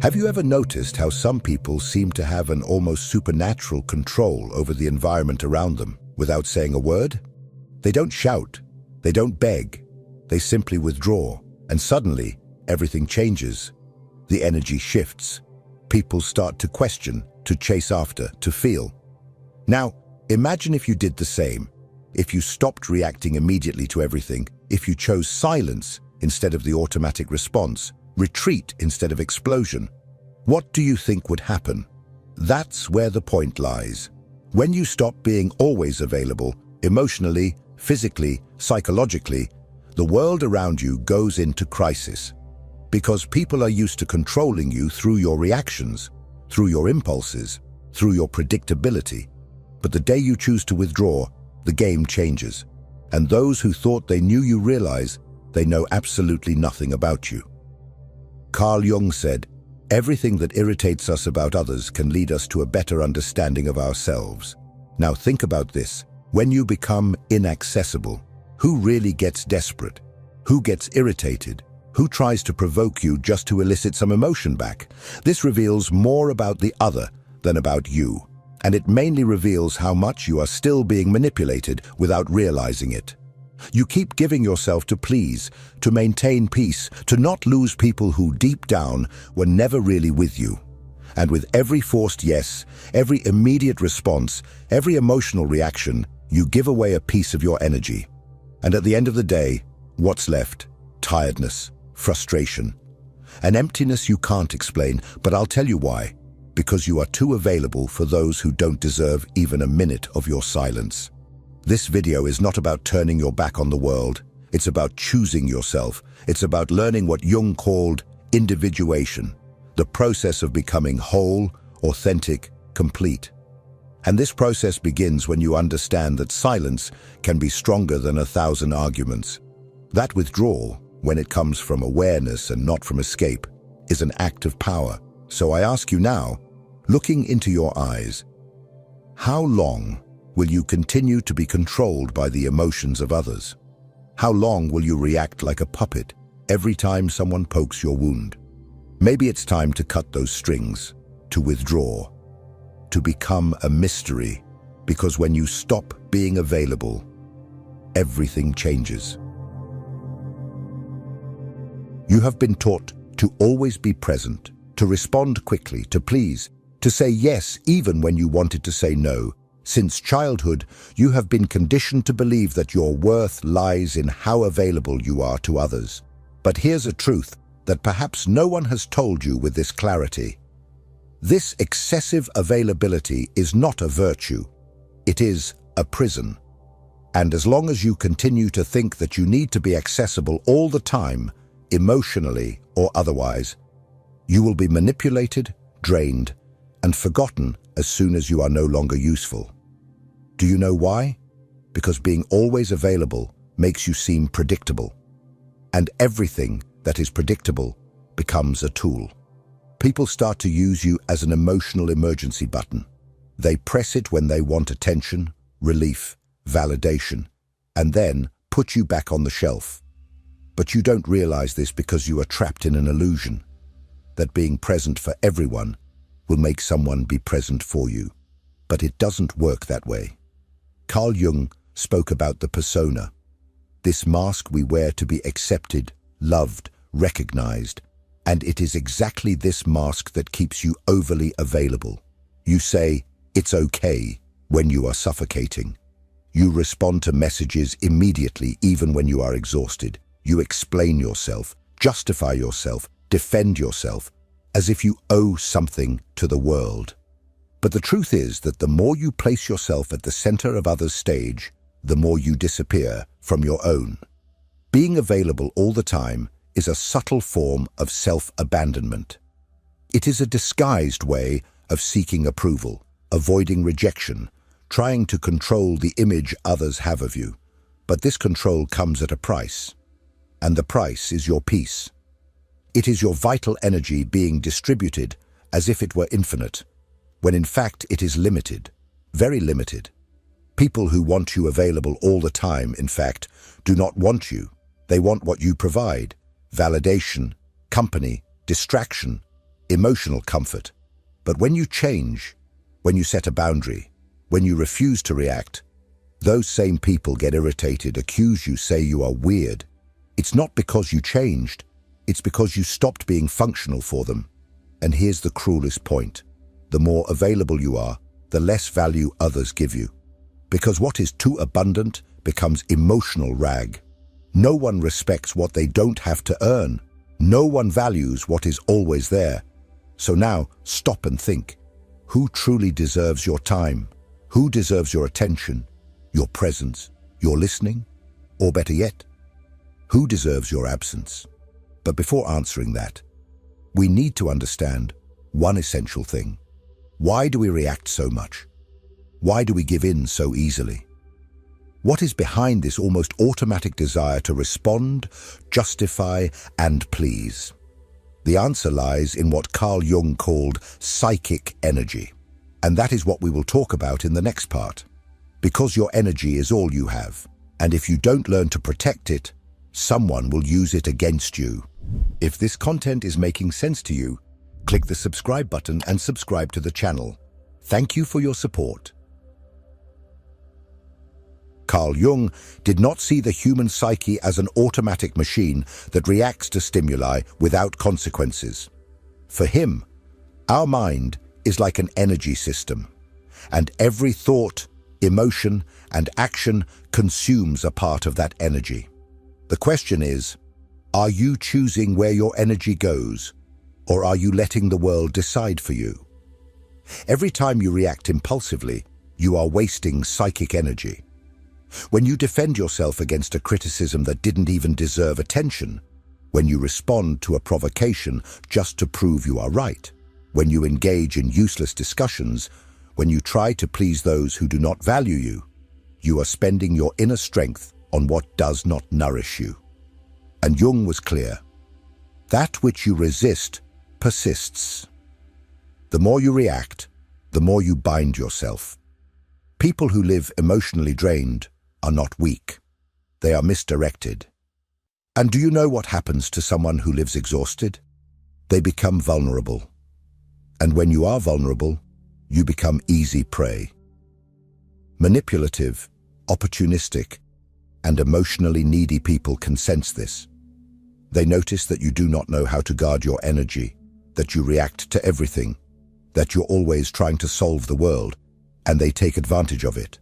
Have you ever noticed how some people seem to have an almost supernatural control over the environment around them without saying a word? They don't shout, they don't beg, they simply withdraw, and suddenly everything changes. The energy shifts. People start to question, to chase after, to feel. Now, imagine if you did the same. If you stopped reacting immediately to everything, if you chose silence instead of the automatic response, retreat instead of explosion, what do you think would happen? That's where the point lies. When you stop being always available, emotionally, physically, psychologically, the world around you goes into crisis. Because people are used to controlling you through your reactions, through your impulses, through your predictability. But the day you choose to withdraw, the game changes. And those who thought they knew you realize they know absolutely nothing about you. Carl Jung said, "Everything that irritates us about others can lead us to a better understanding of ourselves." Now think about this. When you become inaccessible, who really gets desperate? Who gets irritated? Who tries to provoke you just to elicit some emotion back? This reveals more about the other than about you, and it mainly reveals how much you are still being manipulated without realizing it. You keep giving yourself to please, to maintain peace, to not lose people who deep down were never really with you. And with every forced yes, every immediate response, every emotional reaction, you give away a piece of your energy. And at the end of the day, what's left? Tiredness, frustration, an emptiness you can't explain, but I'll tell you why. Because you are too available for those who don't deserve even a minute of your silence. This video is not about turning your back on the world. It's about choosing yourself. It's about learning what Jung called individuation, the process of becoming whole, authentic, complete. And this process begins when you understand that silence can be stronger than 1,000 arguments. That withdrawal, when it comes from awareness and not from escape, is an act of power. So I ask you now, looking into your eyes, how long will you continue to be controlled by the emotions of others? How long will you react like a puppet every time someone pokes your wound? Maybe it's time to cut those strings, to withdraw, to become a mystery, because when you stop being available, everything changes. You have been taught to always be present, to respond quickly, to please, to say yes even when you wanted to say no. Since childhood, you have been conditioned to believe that your worth lies in how available you are to others. But here's a truth that perhaps no one has told you with this clarity. This excessive availability is not a virtue. It is a prison. And as long as you continue to think that you need to be accessible all the time, emotionally or otherwise, you will be manipulated, drained, and forgotten as soon as you are no longer useful. Do you know why? Because being always available makes you seem predictable. And everything that is predictable becomes a tool. People start to use you as an emotional emergency button. They press it when they want attention, relief, validation, and then put you back on the shelf. But you don't realize this because you are trapped in an illusion that being present for everyone will make someone be present for you. But it doesn't work that way. Carl Jung spoke about the persona, this mask we wear to be accepted, loved, recognized, and it is exactly this mask that keeps you overly available. You say, "It's okay," when you are suffocating. You respond to messages immediately even when you are exhausted. You explain yourself, justify yourself, defend yourself, as if you owe something to the world. But the truth is that the more you place yourself at the center of others' stage, the more you disappear from your own. Being available all the time is a subtle form of self-abandonment. It is a disguised way of seeking approval, avoiding rejection, trying to control the image others have of you. But this control comes at a price, and the price is your peace. It is your vital energy being distributed as if it were infinite, when in fact it is limited, very limited. People who want you available all the time, in fact, do not want you. They want what you provide: validation, company, distraction, emotional comfort. But when you change, when you set a boundary, when you refuse to react, those same people get irritated, accuse you, say you are weird. It's not because you changed, it's because you stopped being functional for them. And here's the cruelest point: the more available you are, the less value others give you. Because what is too abundant becomes emotional rag. No one respects what they don't have to earn. No one values what is always there. So now, stop and think. Who truly deserves your time? Who deserves your attention, your presence, your listening? Or better yet, who deserves your absence? But before answering that, we need to understand one essential thing. Why do we react so much? Why do we give in so easily? What is behind this almost automatic desire to respond, justify, and please? The answer lies in what Carl Jung called psychic energy. And that is what we will talk about in the next part. Because your energy is all you have, and if you don't learn to protect it, someone will use it against you. If this content is making sense to you, click the subscribe button and subscribe to the channel. Thank you for your support. Carl Jung did not see the human psyche as an automatic machine that reacts to stimuli without consequences. For him, our mind is like an energy system, and every thought, emotion, and action consumes a part of that energy. The question is, are you choosing where your energy goes, or are you letting the world decide for you? Every time you react impulsively, you are wasting psychic energy. When you defend yourself against a criticism that didn't even deserve attention, when you respond to a provocation just to prove you are right, when you engage in useless discussions, when you try to please those who do not value you, you are spending your inner strength on what does not nourish you. And Jung was clear. That which you resist persists. The more you react, the more you bind yourself. People who live emotionally drained are not weak. They are misdirected. And do you know what happens to someone who lives exhausted? They become vulnerable. And when you are vulnerable, you become easy prey. Manipulative, opportunistic, and emotionally needy people can sense this. They notice that you do not know how to guard your energy, that you react to everything, that you're always trying to solve the world, and they take advantage of it.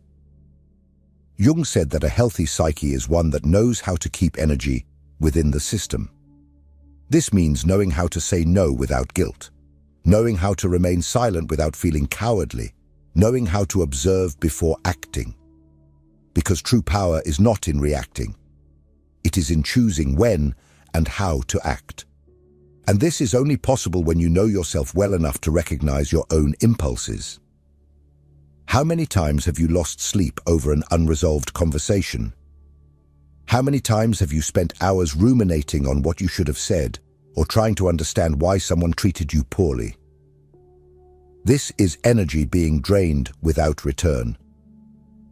Jung said that a healthy psyche is one that knows how to keep energy within the system. This means knowing how to say no without guilt, knowing how to remain silent without feeling cowardly, knowing how to observe before acting. Because true power is not in reacting. It is in choosing when and how to act. And this is only possible when you know yourself well enough to recognize your own impulses. How many times have you lost sleep over an unresolved conversation? How many times have you spent hours ruminating on what you should have said, or trying to understand why someone treated you poorly? This is energy being drained without return.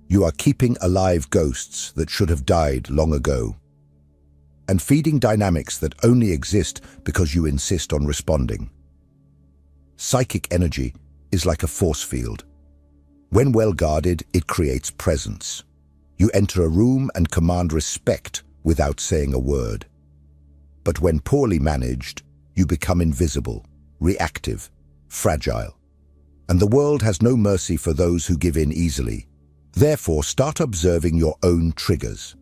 You are keeping alive ghosts that should have died long ago, and feeding dynamics that only exist because you insist on responding. Psychic energy is like a force field. When well guarded, it creates presence. You enter a room and command respect without saying a word. But when poorly managed, you become invisible, reactive, fragile. And the world has no mercy for those who give in easily. Therefore, start observing your own triggers.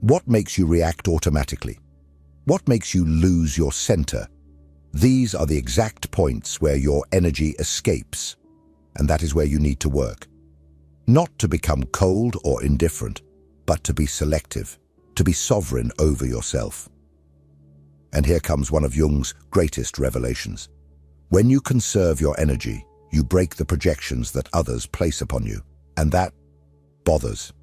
What makes you react automatically? What makes you lose your center? These are the exact points where your energy escapes. And that is where you need to work. Not to become cold or indifferent, but to be selective, to be sovereign over yourself. And here comes one of Jung's greatest revelations. When you conserve your energy, you break the projections that others place upon you. And that bothers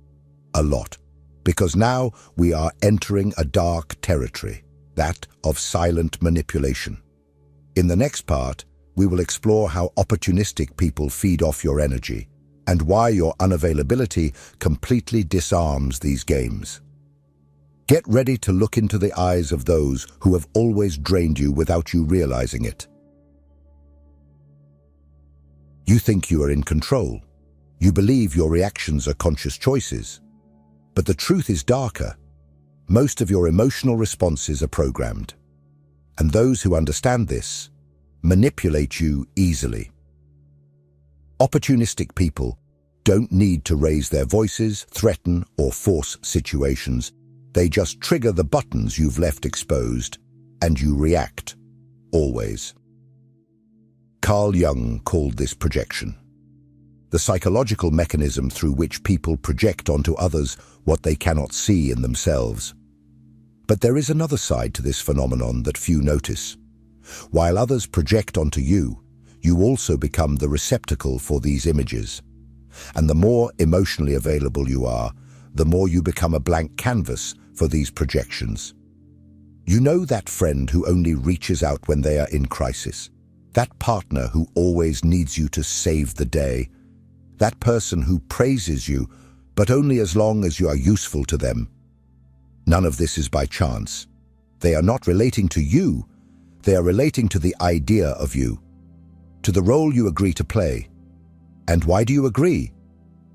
a lot. Because now we are entering a dark territory, that of silent manipulation. In the next part, we will explore how opportunistic people feed off your energy and why your unavailability completely disarms these games. Get ready to look into the eyes of those who have always drained you without you realizing it. You think you are in control. You believe your reactions are conscious choices. But the truth is darker. Most of your emotional responses are programmed. And those who understand this manipulate you easily. Opportunistic people don't need to raise their voices, threaten, or force situations. They just trigger the buttons you've left exposed, and you react, always. Carl Jung called this projection. The psychological mechanism through which people project onto others what they cannot see in themselves. But there is another side to this phenomenon that few notice. While others project onto you, you also become the receptacle for these images. And the more emotionally available you are, the more you become a blank canvas for these projections. You know that friend who only reaches out when they are in crisis. That partner who always needs you to save the day. That person who praises you, but only as long as you are useful to them. None of this is by chance. They are not relating to you. They are relating to the idea of you, to the role you agree to play. And why do you agree?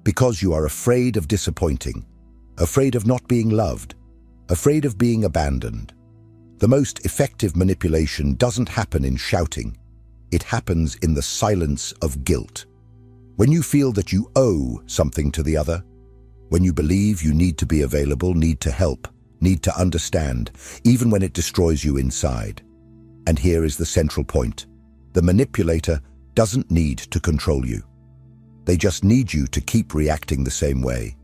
Because you are afraid of disappointing, afraid of not being loved, afraid of being abandoned. The most effective manipulation doesn't happen in shouting. It happens in the silence of guilt. When you feel that you owe something to the other, when you believe you need to be available, need to help, need to understand, even when it destroys you inside. And here is the central point. The manipulator doesn't need to control you. They just need you to keep reacting the same way.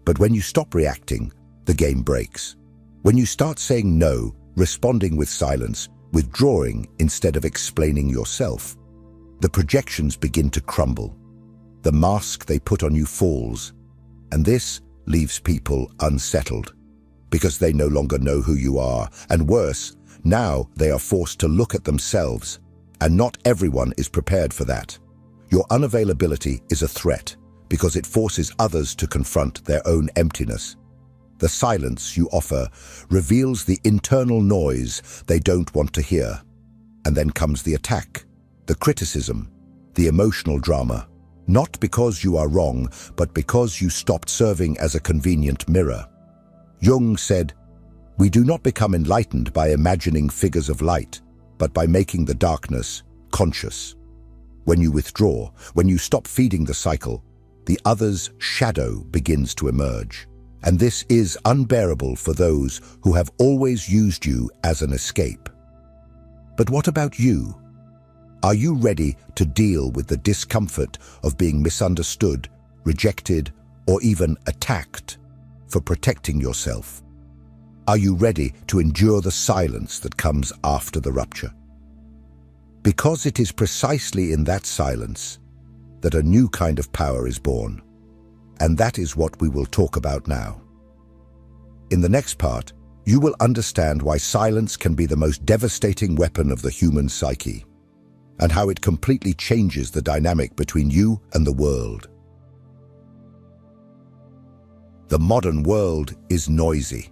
But when you stop reacting, the game breaks. When you start saying no, responding with silence, withdrawing instead of explaining yourself, the projections begin to crumble. The mask they put on you falls, and this leaves people unsettled because they no longer know who you are, and worse, now they are forced to look at themselves, and not everyone is prepared for that. Your unavailability is a threat because it forces others to confront their own emptiness. The silence you offer reveals the internal noise they don't want to hear. And then comes the attack, the criticism, the emotional drama. Not because you are wrong, but because you stopped serving as a convenient mirror. Jung said, "We do not become enlightened by imagining figures of light, but by making the darkness conscious." When you withdraw, when you stop feeding the cycle, the other's shadow begins to emerge. And this is unbearable for those who have always used you as an escape. But what about you? Are you ready to deal with the discomfort of being misunderstood, rejected, or even attacked for protecting yourself? Are you ready to endure the silence that comes after the rupture? Because it is precisely in that silence that a new kind of power is born. And that is what we will talk about now. In the next part, you will understand why silence can be the most devastating weapon of the human psyche, and how it completely changes the dynamic between you and the world. The modern world is noisy.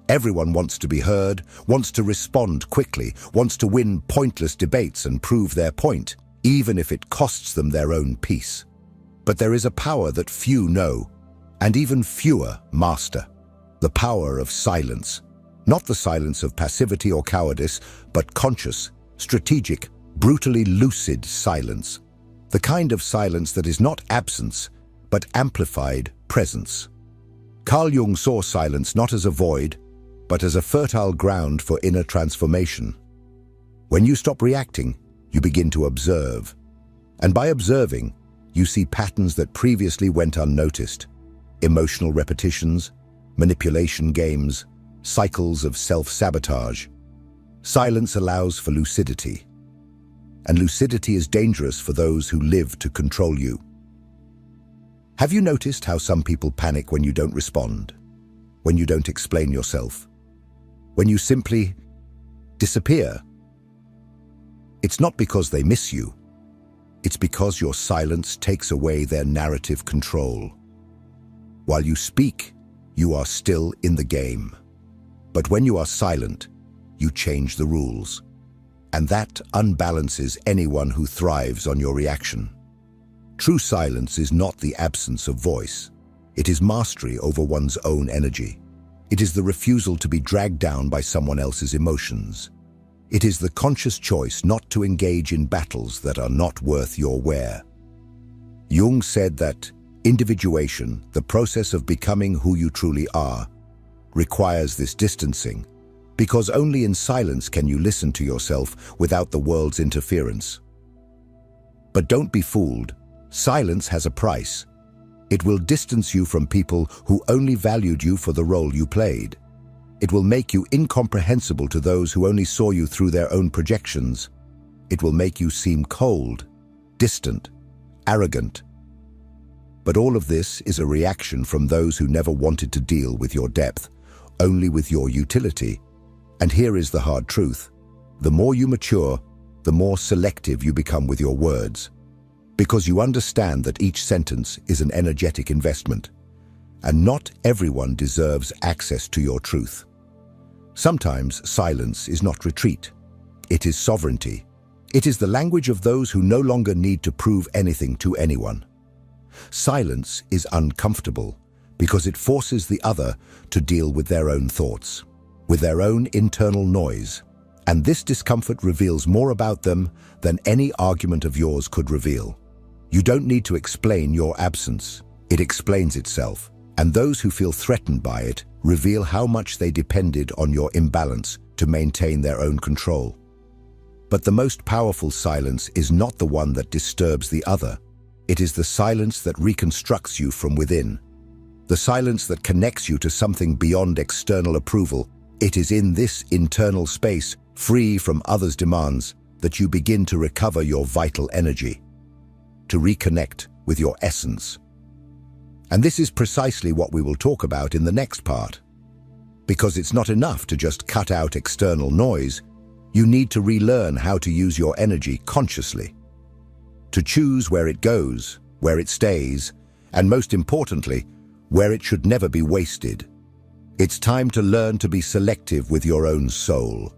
Everyone wants to be heard, wants to respond quickly, wants to win pointless debates and prove their point, even if it costs them their own peace. But there is a power that few know, and even fewer master. The power of silence. Not the silence of passivity or cowardice, but conscious, strategic, brutally lucid silence. The kind of silence that is not absence, but amplified presence. Carl Jung saw silence not as a void, but as a fertile ground for inner transformation. When you stop reacting, you begin to observe. And by observing, you see patterns that previously went unnoticed. Emotional repetitions, manipulation games, cycles of self-sabotage. Silence allows for lucidity. And lucidity is dangerous for those who live to control you. Have you noticed how some people panic when you don't respond? When you don't explain yourself? When you simply disappear? It's not because they miss you. It's because your silence takes away their narrative control. While you speak, you are still in the game. But when you are silent, you change the rules. And that unbalances anyone who thrives on your reaction. True silence is not the absence of voice. It is mastery over one's own energy. It is the refusal to be dragged down by someone else's emotions. It is the conscious choice not to engage in battles that are not worth your wear. Jung said that individuation, the process of becoming who you truly are, requires this distancing, because only in silence can you listen to yourself without the world's interference. But don't be fooled. Silence has a price. It will distance you from people who only valued you for the role you played. It will make you incomprehensible to those who only saw you through their own projections. It will make you seem cold, distant, arrogant. But all of this is a reaction from those who never wanted to deal with your depth, only with your utility. And here is the hard truth. The more you mature, the more selective you become with your words, because you understand that each sentence is an energetic investment, and not everyone deserves access to your truth. Sometimes silence is not retreat. It is sovereignty. It is the language of those who no longer need to prove anything to anyone. Silence is uncomfortable because it forces the other to deal with their own thoughts, with their own internal noise, and this discomfort reveals more about them than any argument of yours could reveal. You don't need to explain your absence. It explains itself, and those who feel threatened by it reveal how much they depended on your imbalance to maintain their own control. But the most powerful silence is not the one that disturbs the other. It is the silence that reconstructs you from within. The silence that connects you to something beyond external approval. It is in this internal space, free from others' demands, that you begin to recover your vital energy, to reconnect with your essence. And this is precisely what we will talk about in the next part. Because it's not enough to just cut out external noise, you need to relearn how to use your energy consciously, to choose where it goes, where it stays, and most importantly, where it should never be wasted. It's time to learn to be selective with your own soul.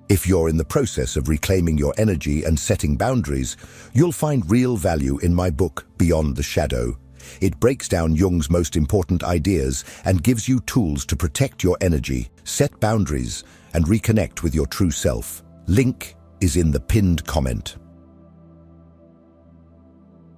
If you're in the process of reclaiming your energy and setting boundaries, you'll find real value in my book, Beyond the Shadow. It breaks down Jung's most important ideas and gives you tools to protect your energy, set boundaries, and reconnect with your true self. Link is in the pinned comment.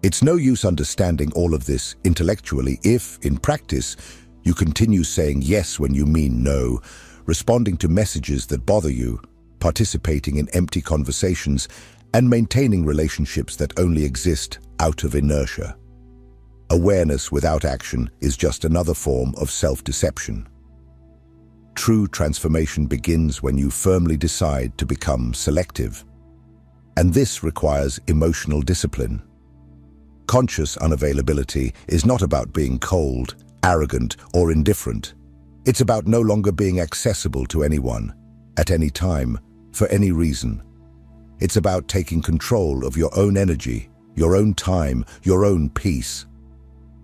It's no use understanding all of this intellectually if, in practice, you continue saying yes when you mean no, responding to messages that bother you, participating in empty conversations, and maintaining relationships that only exist out of inertia. Awareness without action is just another form of self-deception. True transformation begins when you firmly decide to become selective. And this requires emotional discipline. Conscious unavailability is not about being cold, arrogant, or indifferent. It's about no longer being accessible to anyone, at any time, for any reason. It's about taking control of your own energy, your own time, your own peace.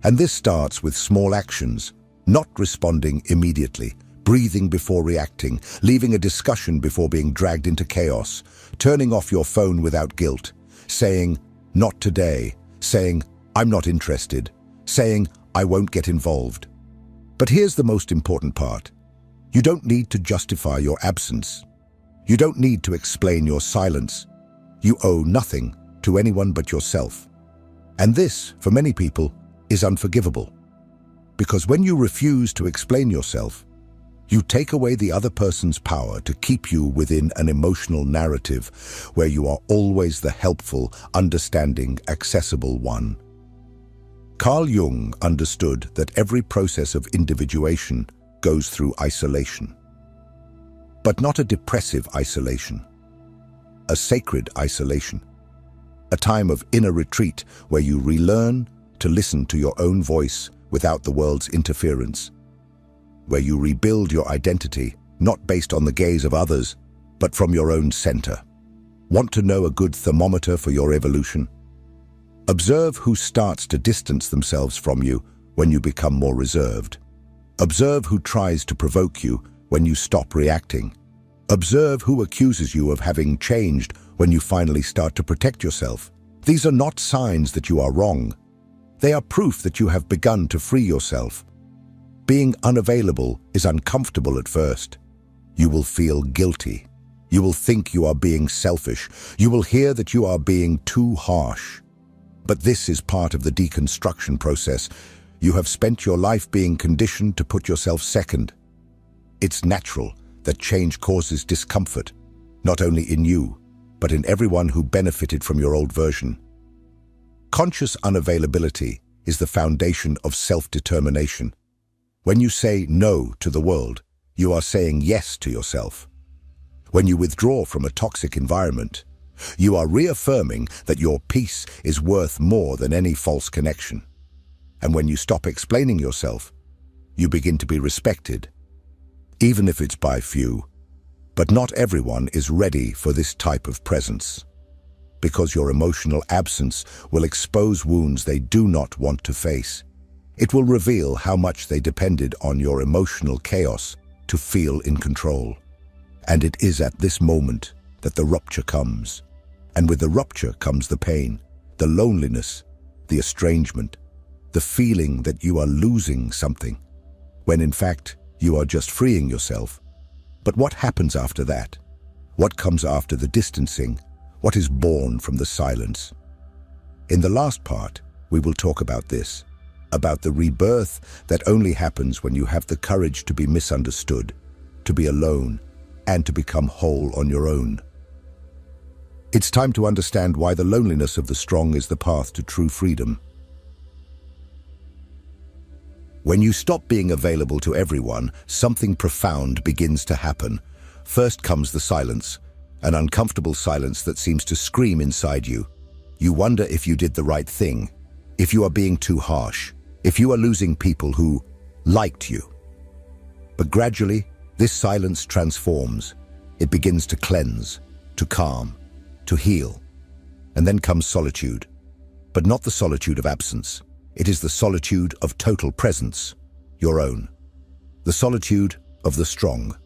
And this starts with small actions, not responding immediately, breathing before reacting, leaving a discussion before being dragged into chaos, turning off your phone without guilt, saying, "Not today," saying, "I'm not interested," saying, "I won't get involved." But here's the most important part. You don't need to justify your absence. You don't need to explain your silence. You owe nothing to anyone but yourself. And this, for many people, is unforgivable. Because when you refuse to explain yourself, you take away the other person's power to keep you within an emotional narrative where you are always the helpful, understanding, accessible one. Carl Jung understood that every process of individuation goes through isolation. But not a depressive isolation, a sacred isolation, a time of inner retreat where you relearn to listen to your own voice without the world's interference, where you rebuild your identity not based on the gaze of others, but from your own center. Want to know a good thermometer for your evolution? Observe who starts to distance themselves from you when you become more reserved. Observe who tries to provoke you when you stop reacting. Observe who accuses you of having changed when you finally start to protect yourself. These are not signs that you are wrong. They are proof that you have begun to free yourself. Being unavailable is uncomfortable at first. You will feel guilty. You will think you are being selfish. You will hear that you are being too harsh. But this is part of the deconstruction process. You have spent your life being conditioned to put yourself second. It's natural that change causes discomfort, not only in you, but in everyone who benefited from your old version. Conscious unavailability is the foundation of self-determination. When you say no to the world, you are saying yes to yourself. When you withdraw from a toxic environment, you are reaffirming that your peace is worth more than any false connection. And when you stop explaining yourself, you begin to be respected, even if it's by few. But not everyone is ready for this type of presence, because your emotional absence will expose wounds they do not want to face. It will reveal how much they depended on your emotional chaos to feel in control. And it is at this moment that the rupture comes. And with the rupture comes the pain, the loneliness, the estrangement, the feeling that you are losing something, when in fact you are just freeing yourself. But what happens after that? What comes after the distancing? What is born from the silence? In the last part, we will talk about this, about the rebirth that only happens when you have the courage to be misunderstood, to be alone, and to become whole on your own. It's time to understand why the loneliness of the strong is the path to true freedom. When you stop being available to everyone, something profound begins to happen. First comes the silence, an uncomfortable silence that seems to scream inside you. You wonder if you did the right thing, if you are being too harsh, if you are losing people who liked you. But gradually, this silence transforms. It begins to cleanse, to calm, to heal. And then comes solitude, but not the solitude of absence. It is the solitude of total presence, your own. The solitude of the strong.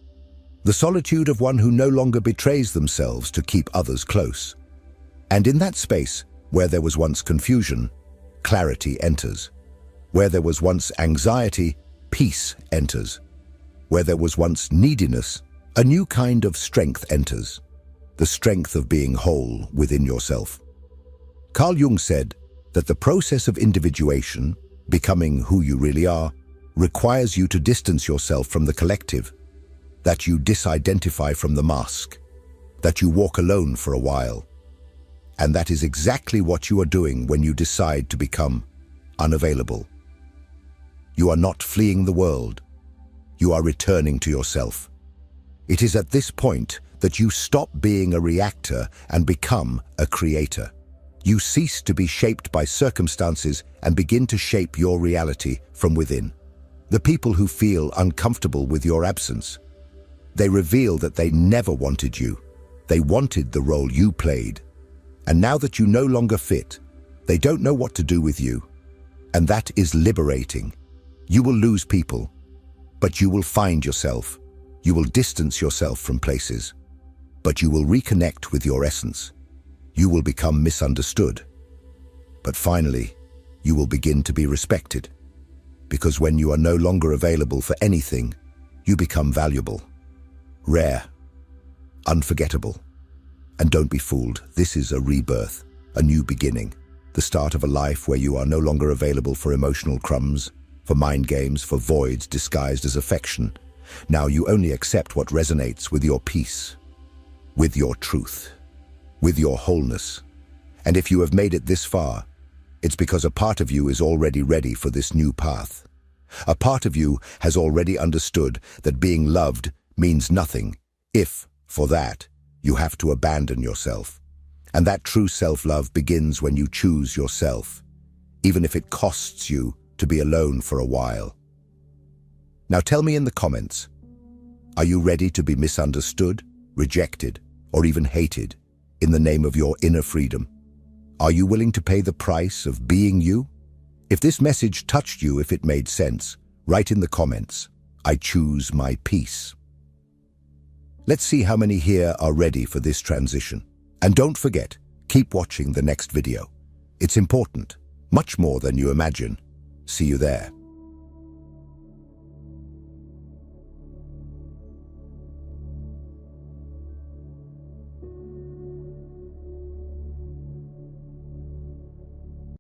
The solitude of one who no longer betrays themselves to keep others close. And in that space, where there was once confusion, clarity enters. Where there was once anxiety, peace enters. Where there was once neediness, a new kind of strength enters. The strength of being whole within yourself. Carl Jung said that the process of individuation, becoming who you really are, requires you to distance yourself from the collective, that you disidentify from the mask, that you walk alone for a while. And that is exactly what you are doing when you decide to become unavailable. You are not fleeing the world. You are returning to yourself. It is at this point that you stop being a reactor and become a creator. You cease to be shaped by circumstances and begin to shape your reality from within. The people who feel uncomfortable with your absence, they reveal that they never wanted you. They wanted the role you played. And now that you no longer fit, they don't know what to do with you. And that is liberating. You will lose people, but you will find yourself. You will distance yourself from places, but you will reconnect with your essence. You will become misunderstood. But finally, you will begin to be respected. Because when you are no longer available for anything, you become valuable, rare, unforgettable. And don't be fooled, this is a rebirth, a new beginning, the start of a life where you are no longer available for emotional crumbs, for mind games, for voids disguised as affection. Now you only accept what resonates with your peace, with your truth, with your wholeness. And if you have made it this far, it's because a part of you is already ready for this new path. A part of you has already understood that being loved means nothing if, for that, you have to abandon yourself. And that true self-love begins when you choose yourself, even if it costs you to be alone for a while. Now tell me in the comments, are you ready to be misunderstood, rejected, or even hated in the name of your inner freedom? Are you willing to pay the price of being you? If this message touched you, if it made sense, write in the comments, I choose my peace. Let's see how many here are ready for this transition. And don't forget, keep watching the next video. It's important, much more than you imagine. See you there.